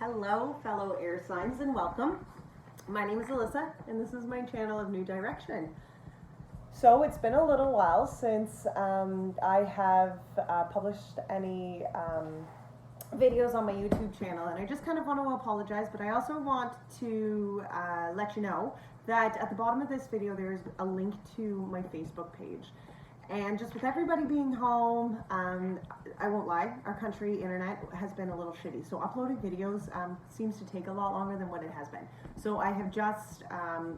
Hello, fellow air signs, and welcome. My name is Alyssa, and this is my channel of New Direction. So it's been a little while since I have published any videos on my YouTube channel, and I just kind of want to apologize, but I also want to let you know that at the bottom of this video there's a link to my Facebook page. And just with everybody being home, I won't lie, our country internet has been a little shitty. So uploading videos seems to take a lot longer than what it has been. So I have just,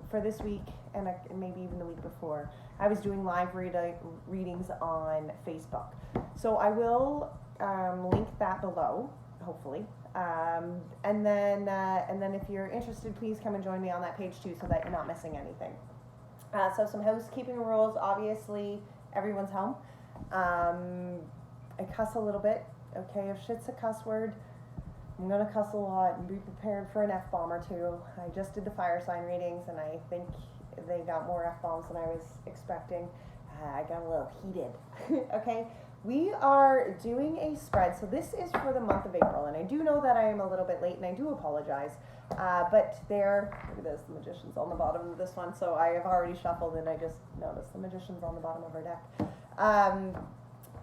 for this week and maybe even the week before, I was doing live readings on Facebook. So I will link that below, hopefully. And then if you're interested, please come and join me on that page too, so that you're not missing anything. So some housekeeping rules, obviously. Everyone's home. I cuss a little bit. Okay, if shit's a cuss word, I'm gonna cuss a lot, and be prepared for an F-bomb or two. I just did the fire sign readings, and I think they got more F-bombs than I was expecting. I got a little heated. Okay, we are doing a spread. So this is for the month of April, and I do know that I am a little bit late, and I do apologize. But there, look at this, the Magician's on the bottom of this one. So I have already shuffled, and I just noticed the Magician's on the bottom of our deck.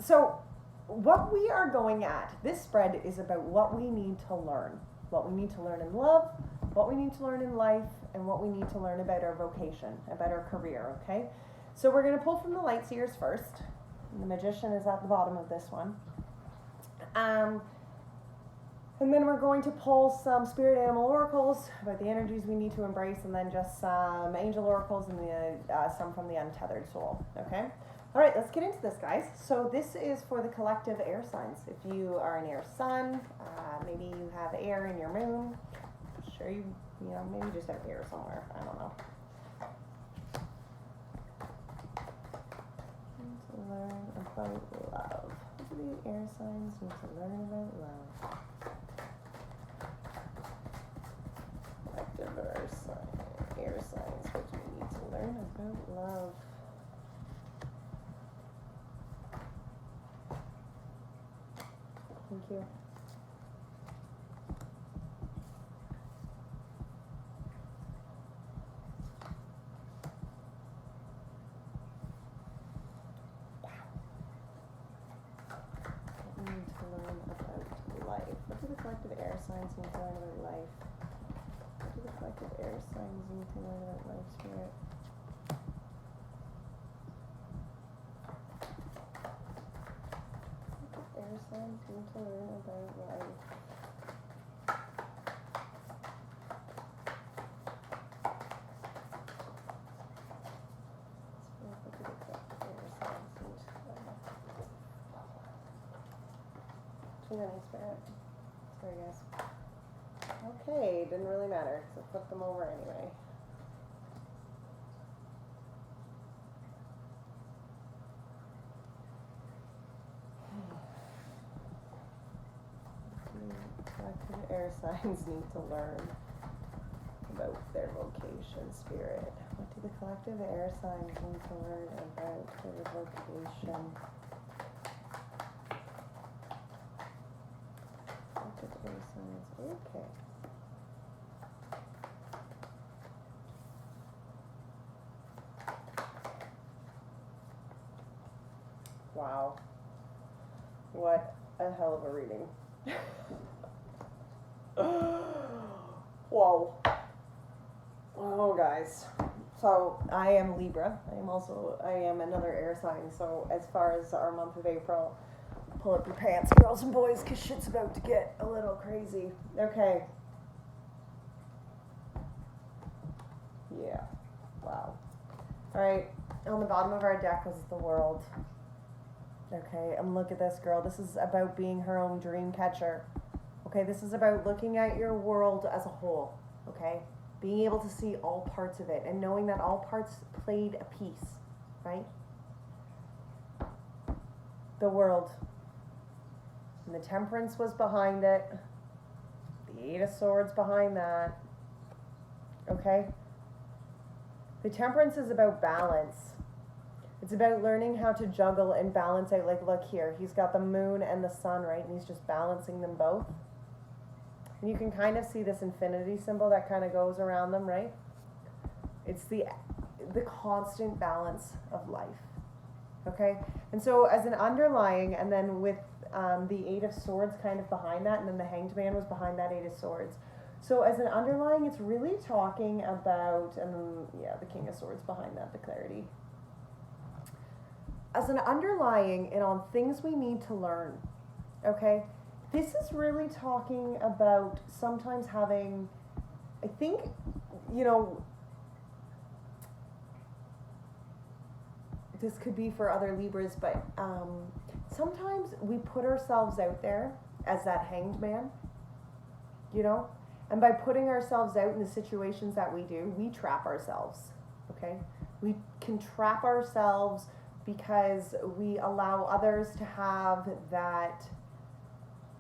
So what we are going at, this spread is about what we need to learn. What we need to learn in love, what we need to learn in life, and what we need to learn about our vocation, about our career, okay? So we're going to pull from the light seers first. The Magician is at the bottom of this one. And then we're going to pull some spirit animal oracles about the energies we need to embrace, and then just some angel oracles and some from the untethered soul. Okay? All right, let's get into this, guys. So this is for the collective air signs. If you are an air sun, maybe you have air in your moon. Sure, you know, maybe you just have air somewhere. I don't know. To learn about love. What do the air signs need to learn about love? Air signs, what do we need to learn about love? Thank you. What do we need to learn about life? What do the collective air signs need to learn about life? What do the collective air signs need to learn about life, Spirit? What do air signs need to learn about life? Spirit, what do the collective air signs need to learn? Too many, Spirit. Sorry, guys. Okay, didn't really matter, so flip them over anyway. Collective air signs need to learn about their vocation, Spirit. What do the collective air signs need to learn about their vocation? Collective air signs, okay. Wow. What a hell of a reading. Whoa. Oh, guys. So I am Libra. I am another air sign. So as far as our month of April, pull up your pants, girls and boys, because shit's about to get a little crazy. Okay. Yeah. Wow. All right. On the bottom of our deck was the World. Okay, and look at this, girl. This is about being her own dream catcher. Okay, this is about looking at your world as a whole. Okay, being able to see all parts of it and knowing that all parts played a piece, right? The World. And the Temperance was behind it. The Eight of Swords behind that. Okay? The Temperance is about balance. It's about learning how to juggle and balance out. Like, look here, he's got the moon and the sun, right? And he's just balancing them both. And you can kind of see this infinity symbol that kind of goes around them, right? It's the constant balance of life. Okay? And so as an underlying, and then with the Eight of Swords kind of behind that, and then the Hanged Man was behind that Eight of Swords. So as an underlying, it's really talking about, and yeah, the King of Swords behind that, the clarity. As an underlying and on things we need to learn, okay? This is really talking about sometimes having, I think, you know, this could be for other Libras, but sometimes we put ourselves out there as that Hanged Man, you know? And by putting ourselves out in the situations that we do, we trap ourselves, okay? We can trap ourselves because we allow others to have that,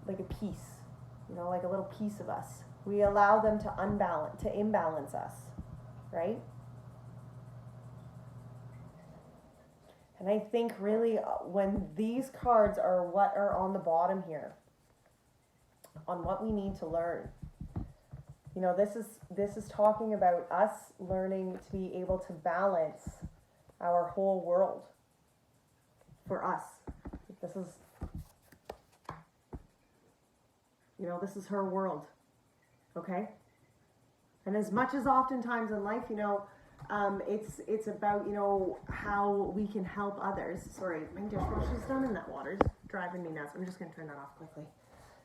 like a piece, you know, like a little piece of us. We allow them to imbalance us, right? And I think really when these cards are what are on the bottom here, on what we need to learn, you know, this is talking about us learning to be able to balance our whole world for us. This is, you know, this is her world, okay? And as much as oftentimes in life, you know, it's about, you know, how we can help others. Sorry, my dishwasher's done and that water's driving me nuts. I'm just going to turn that off quickly.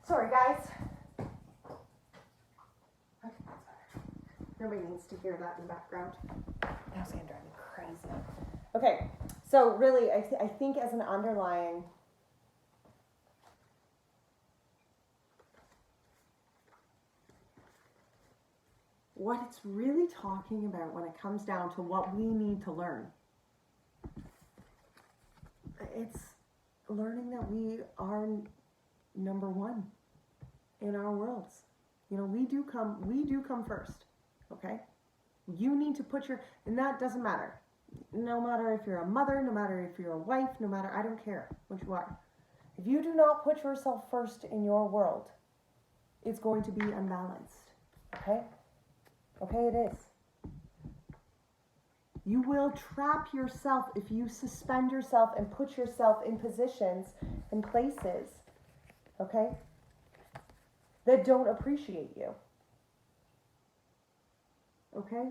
Sorry, guys. Nobody needs to hear that in the background. That's going to drive me crazy. Okay, so really, I think as an underlying, what it's really talking about when it comes down to what we need to learn, it's learning that we are number one in our worlds. You know, we do come first, okay? You need to put and that doesn't matter. No matter if you're a mother, no matter if you're a wife, no matter, I don't care what you are. If you do not put yourself first in your world, it's going to be unbalanced, okay? Okay, it is. You will trap yourself if you suspend yourself and put yourself in positions and places, okay, that don't appreciate you. Okay?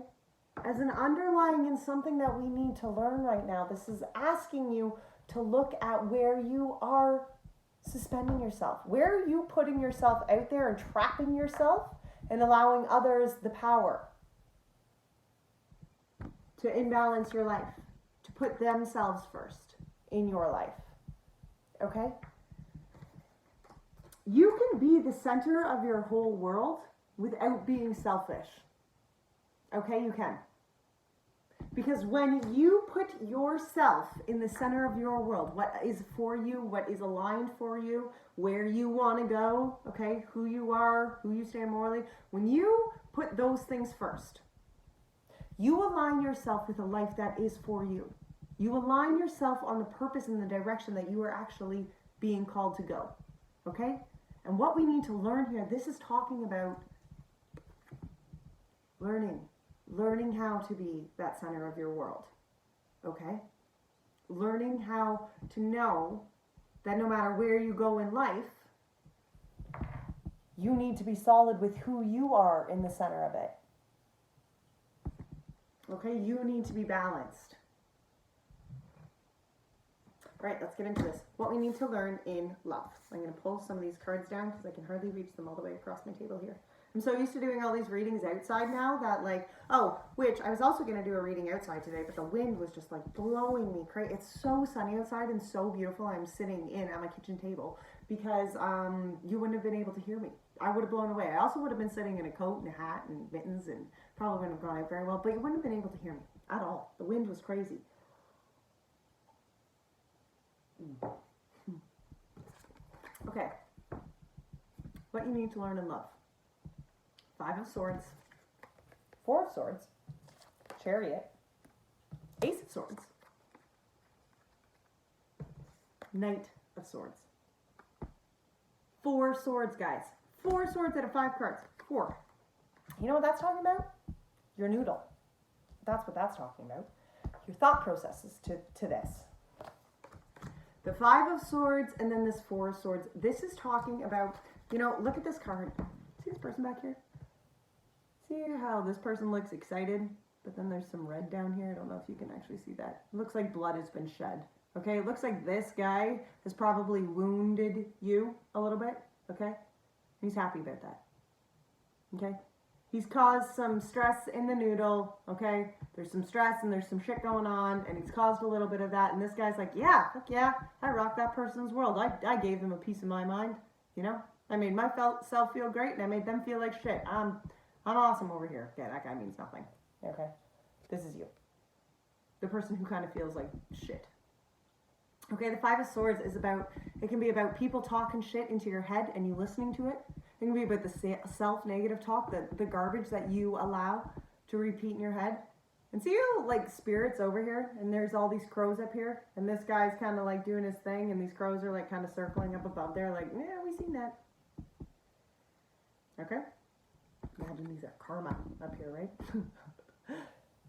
As an underlying in something that we need to learn right now, this is asking you to look at where you are suspending yourself. Where are you putting yourself out there and trapping yourself and allowing others the power to imbalance your life, to put themselves first in your life? Okay? You can be the center of your whole world without being selfish. Okay, you can. Because when you put yourself in the center of your world, what is for you, what is aligned for you, where you want to go, okay, who you are, who you stand morally, when you put those things first, you align yourself with a life that is for you. You align yourself on the purpose and the direction that you are actually being called to go, okay? And what we need to learn here, this is talking about learning how to be that center of your world, okay? Learning how to know that no matter where you go in life, you need to be solid with who you are in the center of it. Okay, you need to be balanced. All right, let's get into this. What we need to learn in love. I'm going to pull some of these cards down because I can hardly reach them all the way across my table here. I'm so used to doing all these readings outside now that which I was also going to do a reading outside today, but the wind was just like blowing me crazy. It's so sunny outside and so beautiful. I'm sitting in at my kitchen table because you wouldn't have been able to hear me. I would have blown away. I also would have been sitting in a coat and a hat and mittens and probably wouldn't have gone out very well, but you wouldn't have been able to hear me at all. The wind was crazy. Okay. What you need to learn in love. 5 of Swords, 4 of Swords, Chariot, Ace of Swords, Knight of Swords. 4 swords, guys. 4 of Swords out of 5 cards. 4. You know what that's talking about? Your noodle. That's what that's talking about. Your thought processes to this. The 5 of Swords and then this 4 of Swords. This is talking about, you know, look at this card. See this person back here? See how this person looks excited, but then there's some red down here. I don't know if you can actually see that. It looks like blood has been shed. Okay, it looks like this guy has probably wounded you a little bit. Okay, he's happy about that. Okay, he's caused some stress in the noodle. Okay, there's some stress and there's some shit going on, and he's caused a little bit of that. And this guy's like, yeah, fuck yeah, I rocked that person's world. I gave them a piece of my mind. You know, I made myself feel great, and I made them feel like shit. I'm awesome over here. Okay, that guy means nothing. Okay, this is you, the person who kind of feels like shit. Okay, the 5 of Swords is about, it can be about people talking shit into your head and you listening to it. It can be about the self-negative talk, the garbage that you allow to repeat in your head. And see how, like, spirit's over here, and there's all these crows up here, and this guy's kind of, like, doing his thing, and these crows are, like, kind of circling up above there, like, yeah, we seen that. Okay? Imagine these are karma up here, right?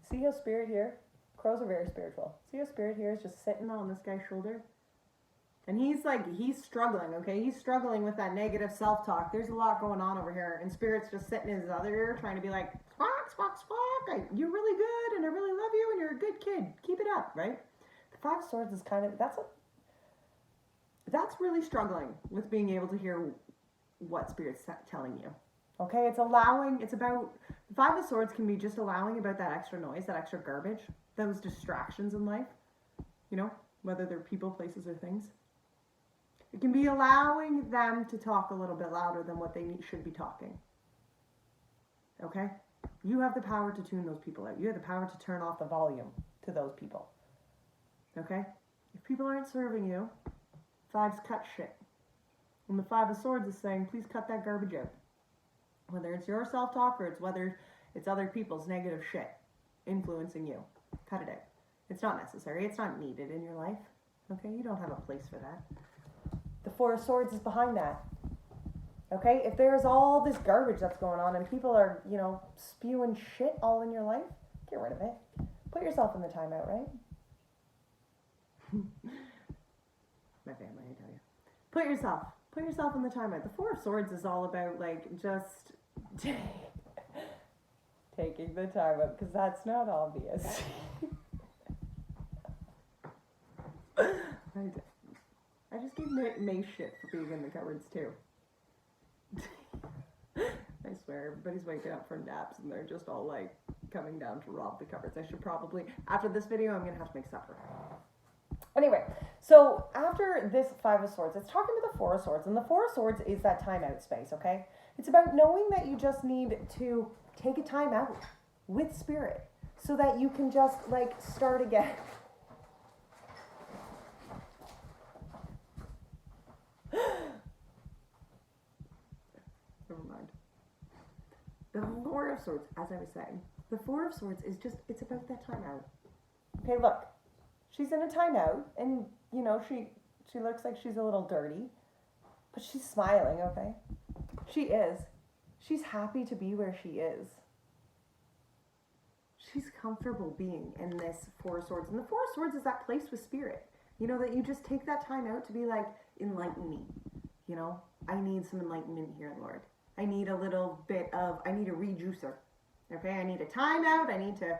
See how spirit here? Crows are very spiritual. See how spirit here is just sitting on this guy's shoulder? And he's struggling, okay? He's struggling with that negative self-talk. There's a lot going on over here. And spirit's just sitting in his other ear trying to be like, squawk, squawk, squawk. You're really good and I really love you and you're a good kid. Keep it up, right? The 5 of Swords is kind of, that's really struggling with being able to hear what spirit's telling you. Okay, it's about, the 5 of Swords can be just allowing about that extra noise, that extra garbage, those distractions in life, you know, whether they're people, places, or things. It can be allowing them to talk a little bit louder than what they should be talking. Okay? You have the power to tune those people out. You have the power to turn off the volume to those people. Okay? If people aren't serving you, 5's cut shit. And the 5 of Swords is saying, please cut that garbage out. Whether it's your self-talk or whether it's other people's negative shit influencing you. Cut it out. It's not necessary. It's not needed in your life. Okay? You don't have a place for that. The 4 of Swords is behind that. Okay? If there's all this garbage that's going on and people are, you know, spewing shit all in your life, get rid of it. Put yourself in the timeout, right? My family, I tell you. Put yourself in the timeout. The 4 of Swords is all about, like, just taking the time out, because that's not obvious. I just gave May shit for being in the cupboards too. I swear, everybody's waking up from naps and they're just all like coming down to rob the cupboards. I should probably, after this video, I'm going to have to make supper. Anyway, so after this 5 of Swords, it's talking about the 4 of Swords, and the 4 of Swords is that timeout space, okay? It's about knowing that you just need to take a time out with spirit so that you can just like start again. Never mind. The 4 of Swords, as I was saying, the 4 of Swords is just, it's about that time out. Okay, look, she's in a timeout, and you know, she looks like she's a little dirty, but she's smiling, okay? She is. She's happy to be where she is. She's comfortable being in this 4 of Swords. And the 4 of Swords is that place with spirit. You know, that you just take that time out to be like, enlighten me. You know, I need some enlightenment here, Lord. I need a little bit of, I need a rejuicer. Okay, I need a time out. I need to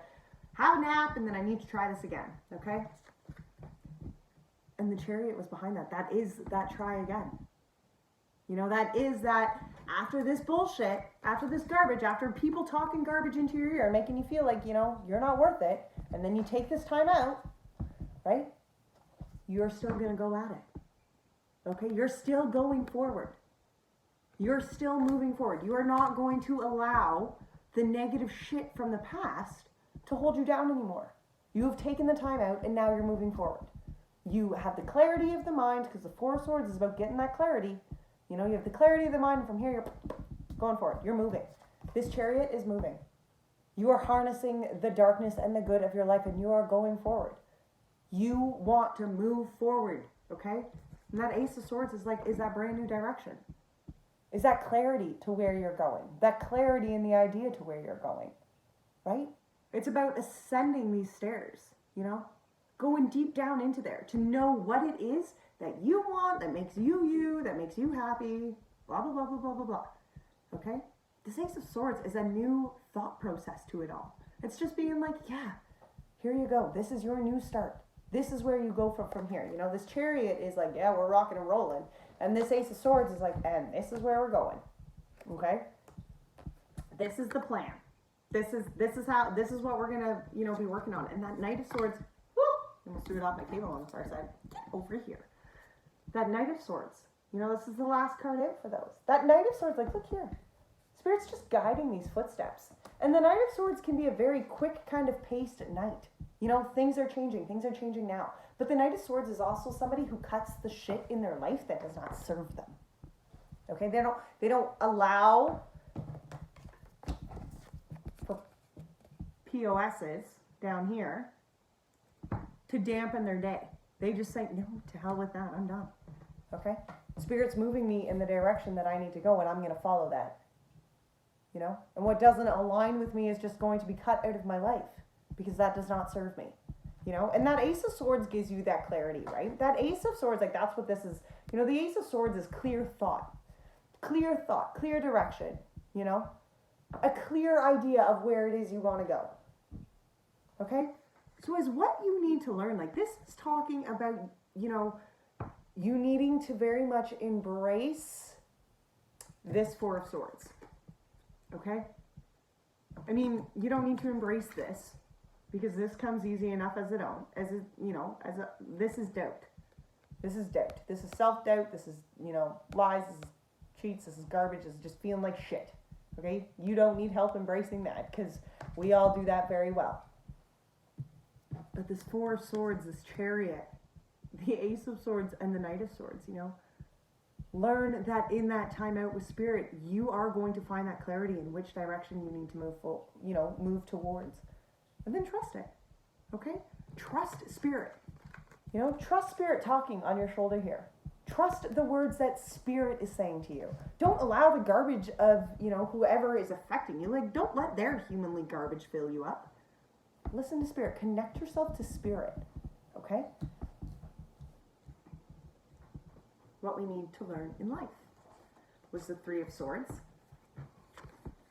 have a nap, and then I need to try this again. Okay? And the Chariot was behind that. That is that try again. You know, that is that after this bullshit, after this garbage, after people talking garbage into your ear, making you feel like, you know, you're not worth it, and then you take this time out, right? You're still going to go at it. Okay? You're still going forward. You're still moving forward. You are not going to allow the negative shit from the past to hold you down anymore. You have taken the time out, and now you're moving forward. You have the clarity of the mind, because the 4 of Swords is about getting that clarity. You know, you have the clarity of the mind, and from here you're going for it. You're moving. This Chariot is moving. You are harnessing the darkness and the good of your life, and you are going forward. You want to move forward, okay? And that Ace of Swords is like, is that brand new direction. is that clarity to where you're going, that clarity in the idea to where you're going, right? It's about ascending these stairs, you know, going deep down into there to know what it is that you want, that makes you you, that makes you happy, blah, blah, blah, blah, blah, blah, blah. Okay? This Ace of Swords is a new thought process to it all. It's just being like, yeah, here you go. This is your new start. This is where you go from here. You know, this Chariot is like, yeah, we're rocking and rolling. And this Ace of Swords is like, and this is where we're going. Okay? This is the plan. This is what we're gonna, you know, be working on. And that Knight of Swords, whoo, I almost threw it off my table on the far side. Get over here. That Knight of Swords, you know, this is the last card out for those. That Knight of Swords, like, look here. Spirit's just guiding these footsteps. And the Knight of Swords can be a very quick kind of paced knight. You know, things are changing now. But the Knight of Swords is also somebody who cuts the shit in their life that does not serve them. Okay, they don't allow for POSs down here to dampen their day. They just say, no, to hell with that, I'm done. Okay? Spirit's moving me in the direction that I need to go, and I'm going to follow that. You know? And what doesn't align with me is just going to be cut out of my life, because that does not serve me. You know? And that Ace of Swords gives you that clarity, right? That Ace of Swords, like, that's what this is. You know, the Ace of Swords is clear thought, clear direction, you know? A clear idea of where it is you want to go. Okay? So is what you need to learn, like, this is talking about, you know, you needing to very much embrace this Four of Swords. Okay? I mean, you don't need to embrace this, because this comes easy enough as this is doubt. This is doubt. This is self-doubt. This is, you know, lies. This is cheats. This is garbage. This is just feeling like shit. Okay? You don't need help embracing that, because we all do that very well. But this Four of Swords, this Chariot, the Ace of Swords, and the Knight of Swords, you know, learn that in that time out with Spirit, you are going to find that clarity in which direction you need to move towards. And then trust it. Okay? Trust Spirit. You know, trust Spirit talking on your shoulder here. Trust the words that Spirit is saying to you. Don't allow the garbage of, you know, whoever is affecting you. Like, don't let their humanly garbage fill you up. Listen to Spirit. Connect yourself to Spirit. Okay? What we need to learn in life was the Three of Swords,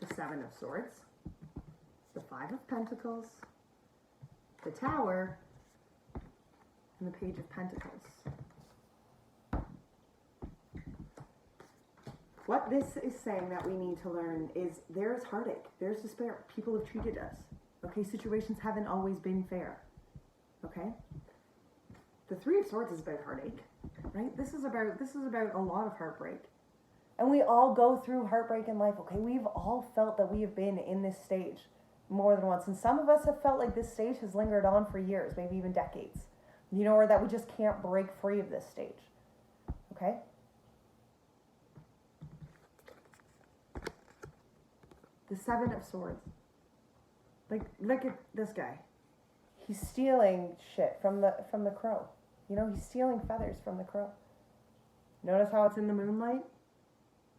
the Seven of Swords, the Five of Pentacles, the Tower, and the Page of Pentacles. What this is saying that we need to learn is there's heartache, there's despair. People have treated us. Okay, situations haven't always been fair. Okay? The Three of Swords is about heartache, right? This is about a lot of heartbreak. And we all go through heartbreak in life, okay? We've all felt that we have been in this stage more than once. And some of us have felt like this stage has lingered on for years, maybe even decades. You know, or that we just can't break free of this stage. Okay? The Seven of Swords. Like, look at this guy. He's stealing shit from the crow. You know, he's stealing feathers from the crow. Notice how it's in the moonlight?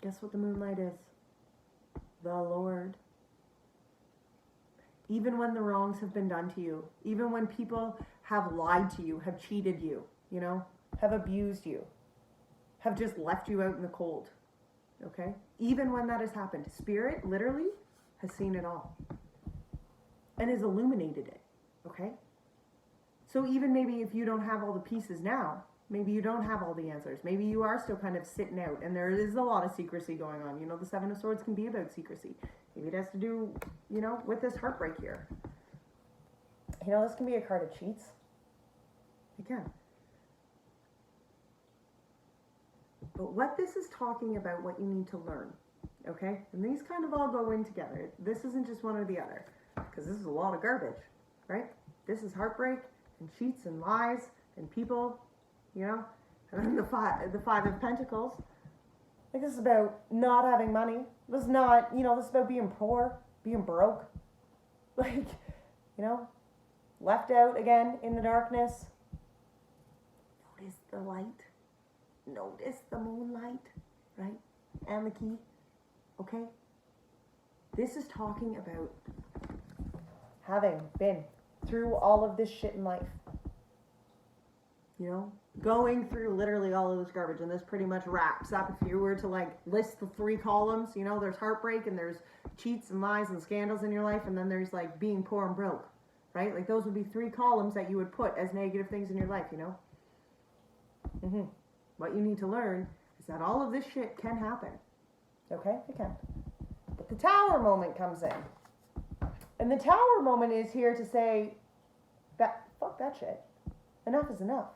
Guess what the moonlight is? The Lord. Even when the wrongs have been done to you, even when people have lied to you, have cheated you, you know, have abused you, have just left you out in the cold, okay? Even when that has happened, Spirit literally has seen it all and has illuminated it, okay? So even maybe if you don't have all the pieces now, maybe you don't have all the answers, maybe you are still kind of sitting out and there is a lot of secrecy going on. You know, the Seven of Swords can be about secrecy. Maybe it has to do, you know, with this heartbreak here. You know, this can be a card of cheats. It can. But what this is talking about, what you need to learn, okay? And these kind of all go in together. This isn't just one or the other, because this is a lot of garbage, right? This is heartbreak and cheats and lies and people, you know? And then the five of Pentacles. Like, this is about not having money. This is not, you know, this is about being poor, being broke. Like, you know, left out again in the darkness. Notice the light. Notice the moonlight, right? and the key. Okay? This is talking about having been through all of this shit in life. You know? Going through literally all of this garbage, and this pretty much wraps up. If you were to like list the 3 columns, you know, there's heartbreak and there's cheats and lies and scandals in your life, and then there's like being poor and broke, right? Like those would be 3 columns that you would put as negative things in your life, you know? What you need to learn is that all of this shit can happen. Okay? It can. But the tower moment comes in. And the tower moment is here to say, fuck that shit. Enough is enough.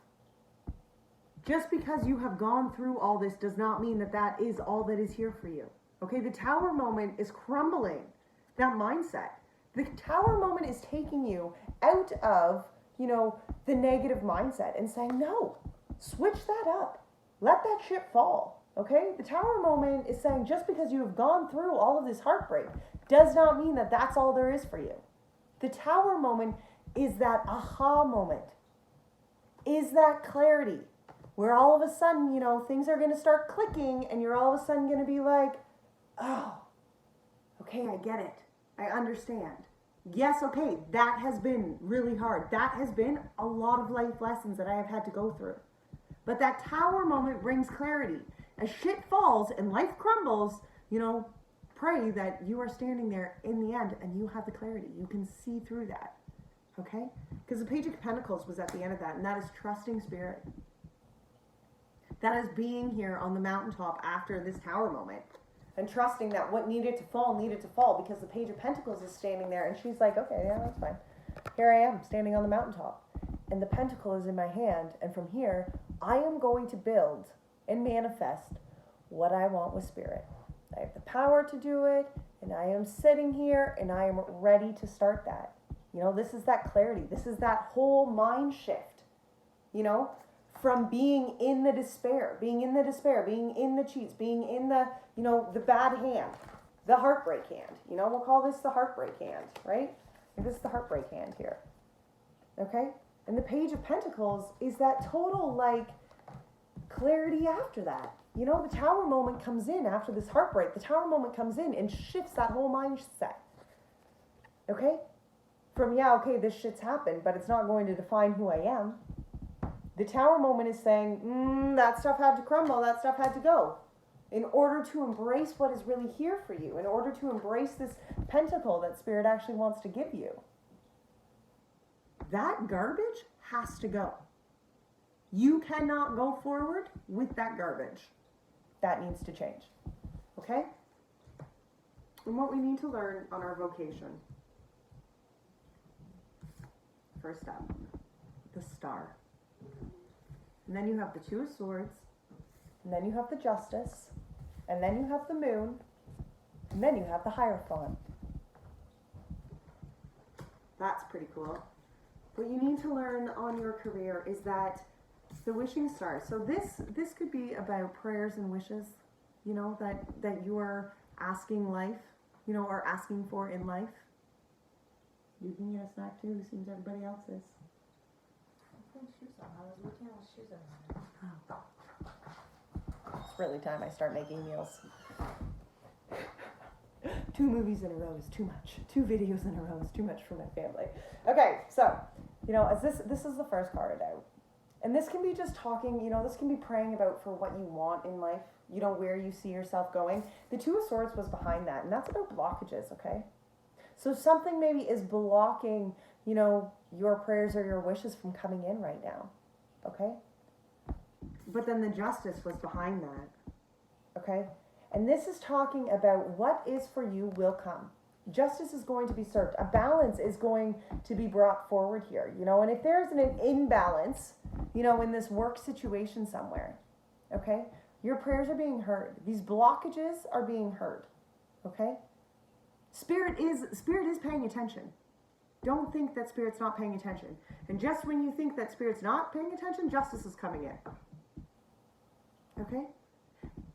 Just because you have gone through all this does not mean that that is all that is here for you. Okay? The tower moment is crumbling that mindset. The tower moment is taking you out of, you know, the negative mindset and saying, no, switch that up. Let that shit fall. Okay? The tower moment is saying just because you have gone through all of this heartbreak does not mean that that's all there is for you. The tower moment is that aha moment. Is that clarity where all of a sudden, you know, things are going to start clicking and you're all of a sudden going to be like, oh, okay, I get it. I understand. Yes, okay, that has been really hard. That has been a lot of life lessons that I have had to go through. But that tower moment brings clarity. As shit falls and life crumbles, you know, pray that you are standing there in the end and you have the clarity. You can see through that. Okay? Because the Page of Pentacles was at the end of that, and that is trusting Spirit. That is being here on the mountaintop after this tower moment. And trusting that what needed to fall, because the Page of Pentacles is standing there, and she's like, okay, yeah, that's fine. Here I am, standing on the mountaintop. And the pentacle is in my hand, and from here, I am going to build and manifest what I want with Spirit. I have the power to do it, and I am sitting here, and I am ready to start that. You know, this is that clarity. This is that whole mind shift, you know, from being in the despair, being in the cheats, being in the, you know, the bad hand, the heartbreak hand. You know, we'll call this the heartbreak hand, right? And this is the heartbreak hand here. Okay? And the Page of Pentacles is that total, like, clarity after that. You know, the tower moment comes in after this heartbreak. The tower moment comes in and shifts that whole mindset. Okay? From, yeah, okay, this shit's happened, but it's not going to define who I am. The tower moment is saying, that stuff had to crumble, that stuff had to go. In order to embrace what is really here for you, in order to embrace this pentacle that Spirit actually wants to give you. That garbage has to go. You cannot go forward with that garbage. That needs to change. Okay? And what we need to learn on our vocation. First step, the star. And then you have the Two of Swords, and then you have the Justice, and then you have the Moon, and then you have the Hierophant. That's pretty cool. What you need to learn on your career is that the wishing star. So this could be about prayers and wishes, you know, that you are asking life, you know, or asking for in life. You can get a snack too, it seems everybody else is. Shoes on. I was looking at shoes on. It's really time I start making meals. 2 movies in a row is too much. 2 videos in a row is too much for my family. Okay, so, you know, as this is the first card out. And this can be just talking, you know, this can be praying about for what you want in life, you know, where you see yourself going. The Two of Swords was behind that, and that's about blockages, okay? So something maybe is blocking, you know, your prayers or your wishes from coming in right now, okay? But then the Justice was behind that, okay? And this is talking about what is for you will come. Justice is going to be served. A balance is going to be brought forward here, you know? And if there's an imbalance, you know, in this work situation somewhere, okay? Your prayers are being heard. These blockages are being heard, okay? Spirit is paying attention. Don't think that Spirit's not paying attention. And just when you think that Spirit's not paying attention, Justice is coming in. Okay?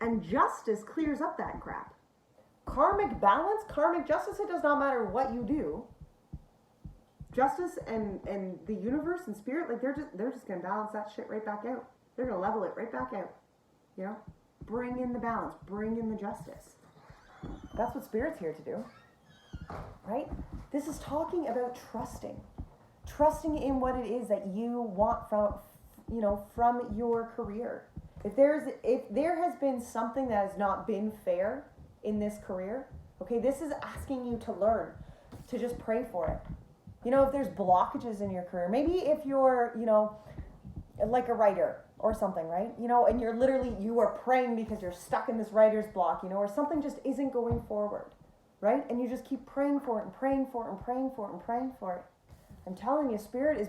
And Justice clears up that crap. Karmic balance, karmic justice, it does not matter what you do. Justice and the universe and Spirit, like they're just gonna balance that shit right back out. They're gonna level it right back out. You know? bring in the balance, bring in the justice. That's what Spirit's here to do, right? This is talking about trusting in what it is that you want from, from your career. If there has been something that has not been fair in this career, okay, this is asking you to learn, to just pray for it. If there's blockages in your career, maybe if you're, like a writer or something, right? And you are praying because you're stuck in this writer's block, or something just isn't going forward, right? And you just keep praying for it and praying for it and praying for it and praying for it. I'm telling you, Spirit's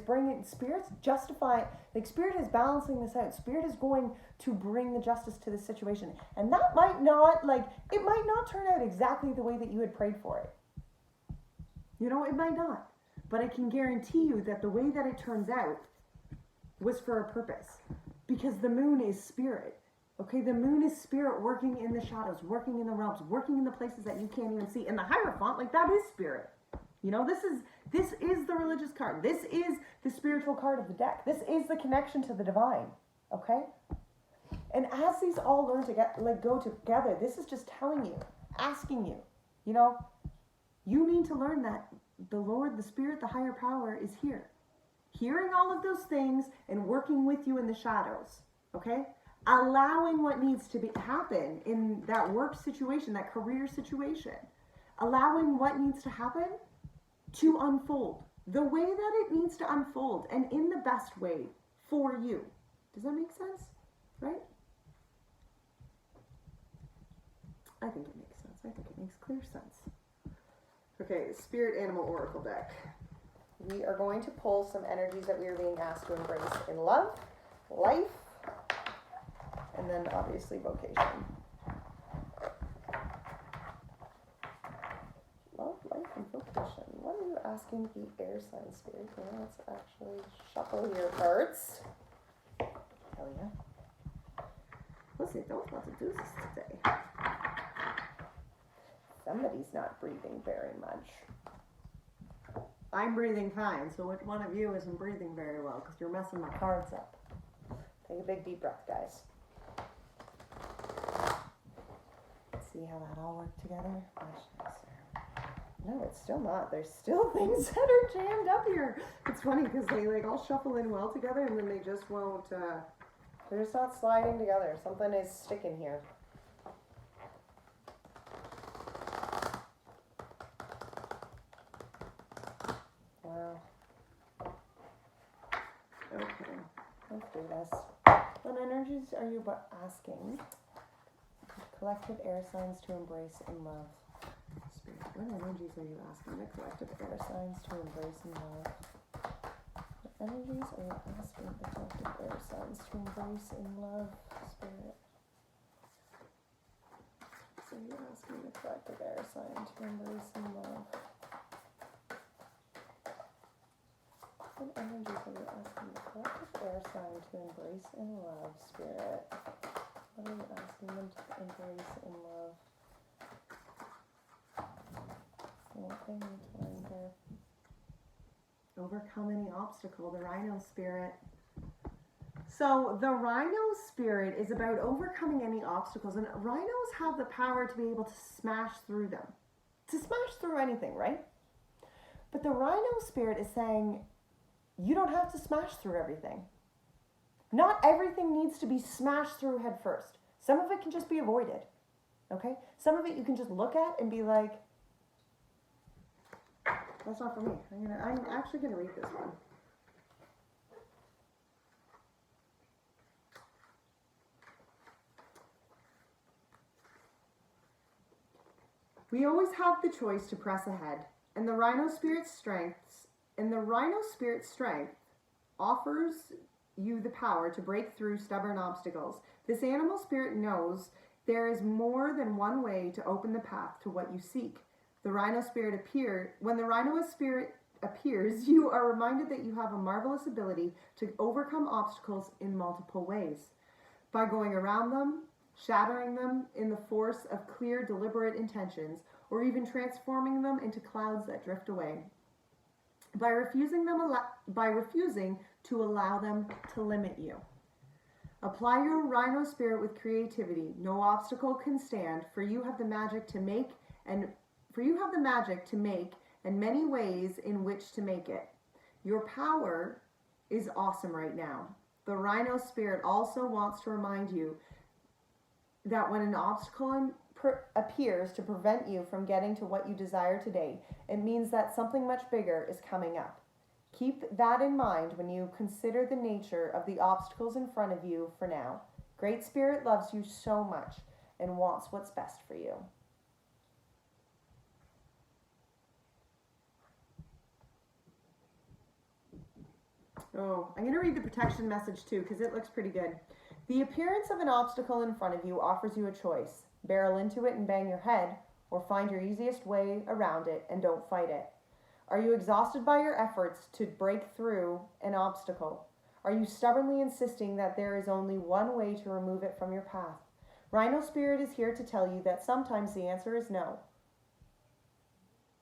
justifying, Spirit is balancing this out. Spirit is going to bring the justice to this situation. And that might not, it might not turn out exactly the way that you had prayed for it. It might not. But I can guarantee you that the way that it turns out was for a purpose. Because the moon is Spirit. Okay, the moon is Spirit working in the shadows, working in the realms, working in the places that you can't even see. And the Hierophant, that is Spirit. This is the religious card. This is the spiritual card of the deck. This is the connection to the divine. Okay? And as these all learn to go together, this is just telling you, asking you, you need to learn that the Lord, the Spirit, the higher power is here. Hearing all of those things and working with you in the shadows. Okay? Allowing what needs to happen in that work situation, that career situation. Allowing what needs to happen to unfold the way that it needs to unfold and in the best way for you. Does that make sense? Right? I think it makes sense. I think it makes clear sense. Okay, Spirit Animal Oracle deck. We are going to pull some energies that we are being asked to embrace in love, life, and then obviously vocation. Love, life, and vocation. What are you asking the air sign, Spirit? Let's actually shuffle your cards. Hell yeah. Let's see, don't want to do this today. Somebody's not breathing very much. I'm breathing fine, so which one of you isn't breathing very well? Because you're messing my cards up. Take a big deep breath, guys. See how that all worked together? No, it's still not. There's still things that are jammed up here. It's funny because they all shuffle in well together and then they just won't, they're just not sliding together. Something is sticking here. Wow. Okay, let's do this. What energies are you asking collective air signs to embrace and love? Spirit, what energies are you asking the collective air signs to embrace and love? What energies are you asking the collective air signs to embrace and love, Spirit? So you're asking the collective air sign to embrace and love. What energies are you asking the collective air sign to embrace and love, Spirit? What are you asking them to embrace and love? What they need to learn here. Overcome any obstacle, the Rhino Spirit. So the Rhino Spirit is about overcoming any obstacles, and rhinos have the power to be able to smash through them. To smash through anything, right? But the Rhino Spirit is saying, you don't have to smash through everything. Not everything needs to be smashed through head first. Some of it can just be avoided, okay? Some of it you can just look at and be like, that's not for me. I'm actually gonna read this one. We always have the choice to press ahead, and the Rhino Spirit's strength offers you the power to break through stubborn obstacles. This animal spirit knows there is more than one way to open the path to what you seek. When the Rhino Spirit appears, you are reminded that you have a marvelous ability to overcome obstacles in multiple ways. By going around them, shattering them in the force of clear, deliberate intentions, or even transforming them into clouds that drift away. By refusing to allow them to limit you. Apply your rhino spirit with creativity. No obstacle can stand, for you have the magic to make and many ways in which to make it. Your power is awesome right now. The rhino spirit also wants to remind you that when an obstacle appears to prevent you from getting to what you desire today, it means that something much bigger is coming up. Keep that in mind when you consider the nature of the obstacles in front of you for now. Great Spirit loves you so much and wants what's best for you. Oh, I'm going to read the protection message too because it looks pretty good. The appearance of an obstacle in front of you offers you a choice. Barrel into it and bang your head, or find your easiest way around it and don't fight it. Are you exhausted by your efforts to break through an obstacle? Are you stubbornly insisting that there is only one way to remove it from your path? Rhino Spirit is here to tell you that sometimes the answer is no.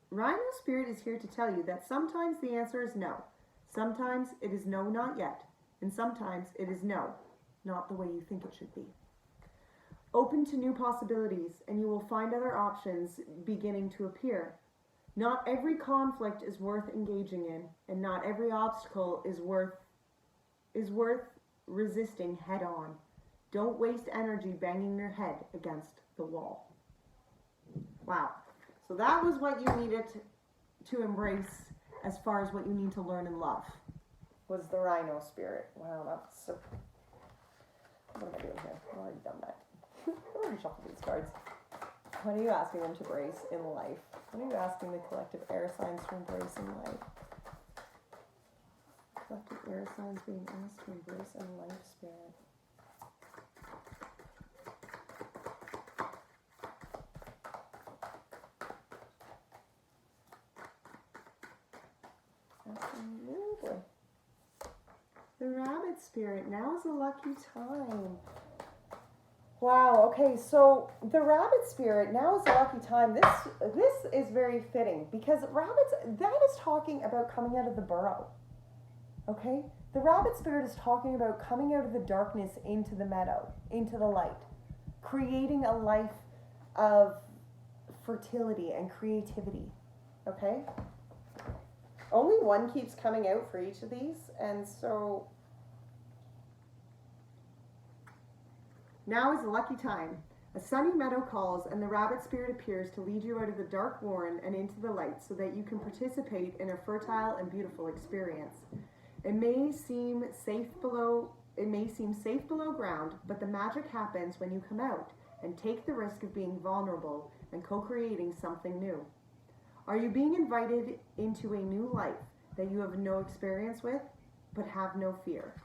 Rhino Spirit is here to tell you that sometimes the answer is no. Sometimes it is no, not yet. And sometimes it is no, not the way you think it should be. Open to new possibilities, and you will find other options beginning to appear. Not every conflict is worth engaging in, and not every obstacle is worth resisting head on. Don't waste energy banging your head against the wall. Wow. So that was what you needed to embrace as far as what you need to learn and love. Was the rhino spirit. Wow, that's so... What am I doing here? I've already done that. I've already shuffled these cards. What are you asking them to embrace in life? What are you asking the collective air signs to embrace in life? Collective air signs being asked to embrace in life, Spirit. Absolutely. The rabbit spirit, now is a lucky time. Wow, okay, so the rabbit spirit, now is a lucky time. This is very fitting because rabbits, that is talking about coming out of the burrow. Okay? The rabbit spirit is talking about coming out of the darkness into the meadow, into the light, creating a life of fertility and creativity. Okay? Only one keeps coming out for each of these, and so now is a lucky time. A sunny meadow calls, and the rabbit spirit appears to lead you out of the dark warren and into the light so that you can participate in a fertile and beautiful experience. It may seem safe below ground, but the magic happens when you come out and take the risk of being vulnerable and co-creating something new. Are you being invited into a new life that you have no experience with, but have no fear?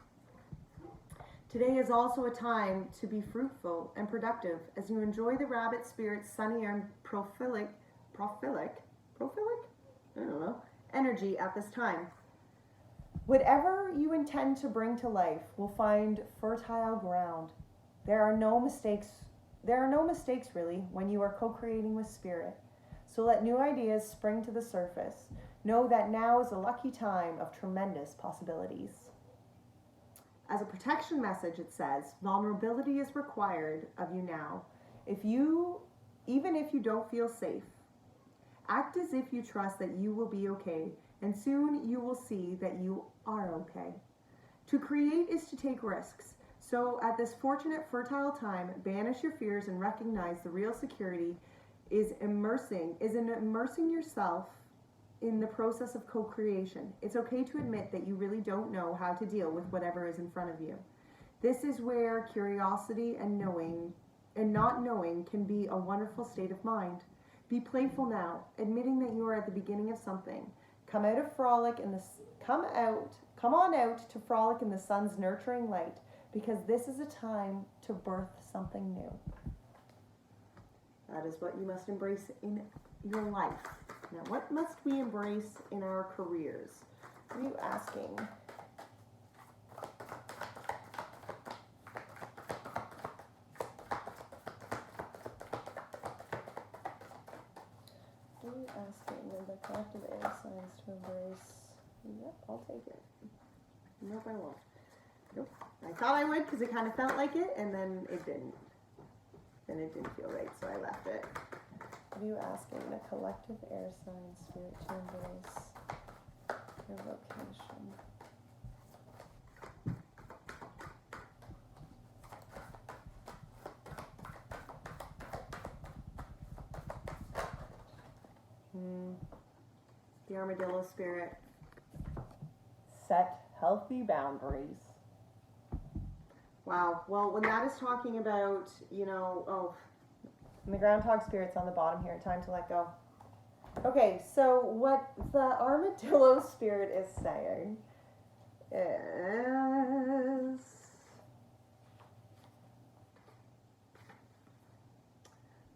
Today is also a time to be fruitful and productive as you enjoy the rabbit spirit's sunny and prolific energy at this time. Whatever you intend to bring to life will find fertile ground. There are no mistakes really when you are co-creating with spirit. So let new ideas spring to the surface. Know that now is a lucky time of tremendous possibilities. As a protection message, it says, vulnerability is required of you now. Even if you don't feel safe, act as if you trust that you will be okay, and soon you will see that you are okay. To create is to take risks. So at this fortunate, fertile time, banish your fears and recognize the real security is in immersing yourself in the process of co-creation. It's okay to admit that you really don't know how to deal with whatever is in front of you. This is where curiosity and not knowing can be a wonderful state of mind. Be playful now, admitting that you are at the beginning of something. Come on out to frolic in the sun's nurturing light, because this is a time to birth something new. That is what you must embrace in your life. Now, what must we embrace in our careers? What are you asking? What are you asking the collective air signs to embrace? Yep, I'll take it. Nope, I won't. Nope. I thought I would because it kind of felt like it, and then it didn't. Then it didn't feel right, so I left it. What are you asking? The collective air sign spirit to embrace your vocation. The armadillo spirit. Set healthy boundaries. Wow. Well, when that is talking about, and the groundhog spirit's on the bottom here, time to let go. Okay, so what the armadillo spirit is saying is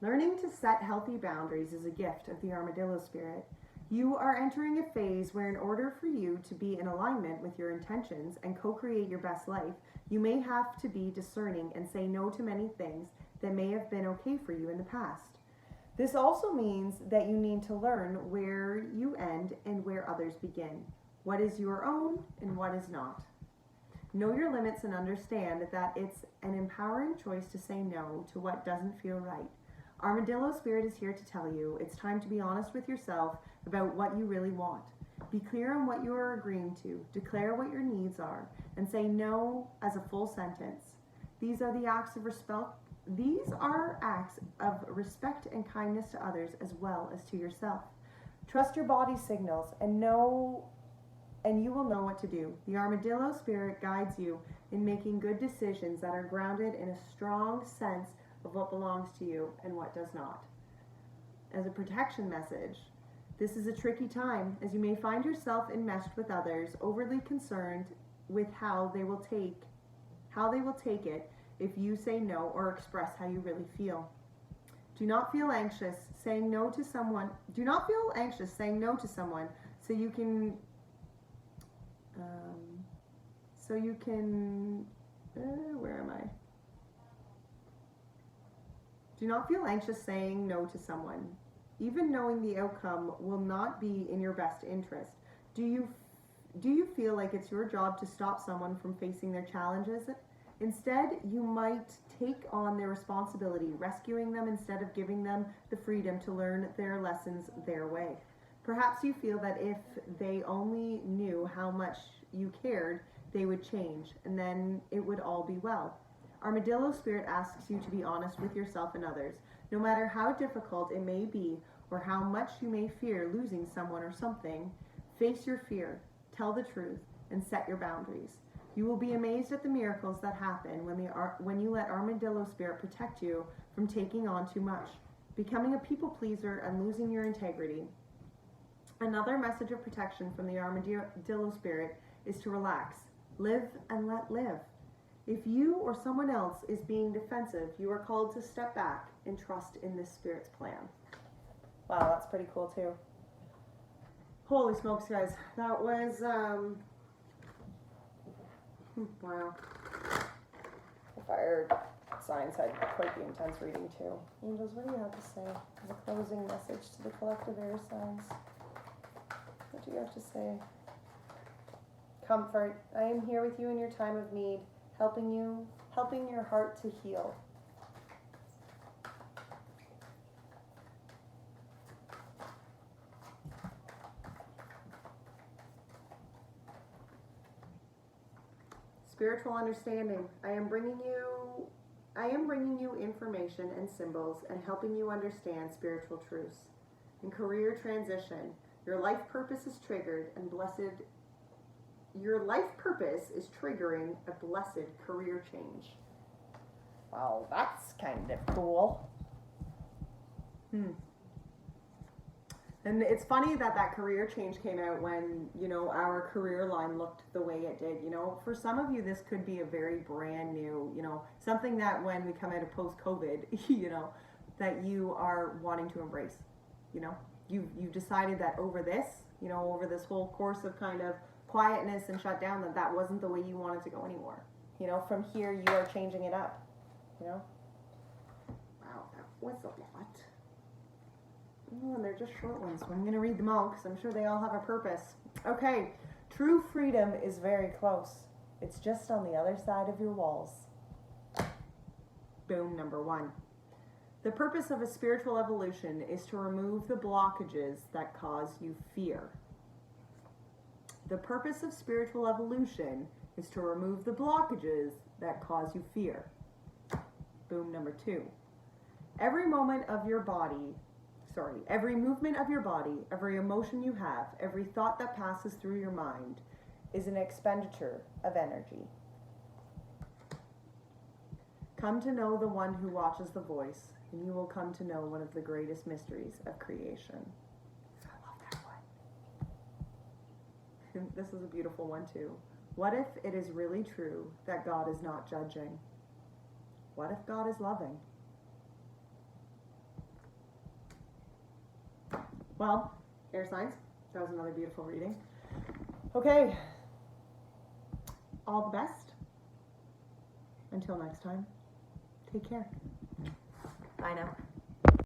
learning to set healthy boundaries is a gift of the armadillo spirit. You are entering a phase where in order for you to be in alignment with your intentions and co-create your best life, you may have to be discerning and say no to many things that may have been okay for you in the past. This also means that you need to learn where you end and where others begin. What is your own and what is not. Know your limits and understand that it's an empowering choice to say no to what doesn't feel right. Armadillo Spirit is here to tell you it's time to be honest with yourself about what you really want. Be clear on what you are agreeing to, declare what your needs are, and say no as a full sentence. These are acts of respect and kindness to others as well as to yourself. Trust your body's signals and you will know what to do. The Armadillo Spirit guides you in making good decisions that are grounded in a strong sense of what belongs to you and what does not. As a protection message, this is a tricky time as you may find yourself enmeshed with others, overly concerned with how they will take it if you say no or express how you really feel. Do not feel anxious saying no to someone so you can where am I? Do not feel anxious saying no to someone, even knowing the outcome will not be in your best interest. Do you feel like it's your job to stop someone from facing their challenges? Instead, you might take on their responsibility, rescuing them instead of giving them the freedom to learn their lessons their way. Perhaps you feel that if they only knew how much you cared, they would change, and then it would all be well. Armadillo Spirit asks you to be honest with yourself and others. No matter how difficult it may be or how much you may fear losing someone or something, face your fear, tell the truth, and set your boundaries. You will be amazed at the miracles that happen when you let Armadillo Spirit protect you from taking on too much, becoming a people pleaser, and losing your integrity. Another message of protection from the Armadillo Spirit is to relax, live, and let live. If you or someone else is being defensive, you are called to step back and trust in this Spirit's plan. Wow, that's pretty cool too. Holy smokes, guys. That was, wow. The fire signs had quite the intense reading too. Angels, what do you have to say? The closing message to the collective air signs. What do you have to say? Comfort. I am here with you in your time of need, helping your heart to heal. Spiritual understanding. I am bringing you information and symbols and helping you understand spiritual truths. In career transition, your life purpose is triggered and blessed. Your life purpose is triggering a blessed career change. Wow, that's kind of cool. And it's funny that career change came out when, our career line looked the way it did. For some of you, this could be a very brand new, something that when we come out of post-COVID, that you are wanting to embrace. You've decided that over this, over this whole course of kind of quietness and shutdown, that wasn't the way you wanted to go anymore. From here, you are changing it up. Wow, that was a lot. Oh, and they're just short ones, so I'm going to read them all because I'm sure they all have a purpose. Okay, true freedom is very close. It's just on the other side of your walls. Boom, number 1. The purpose of a spiritual evolution is to remove the blockages that cause you fear. The purpose of spiritual evolution is to remove the blockages that cause you fear. Boom, number 2. Every movement of your body, every emotion you have, every thought that passes through your mind is an expenditure of energy. Come to know the one who watches the voice, and you will come to know one of the greatest mysteries of creation. I love that one. This is a beautiful one too. What if it is really true that God is not judging? What if God is loving? Well, air signs, that was another beautiful reading. Okay, all the best. Until next time, take care. Bye now.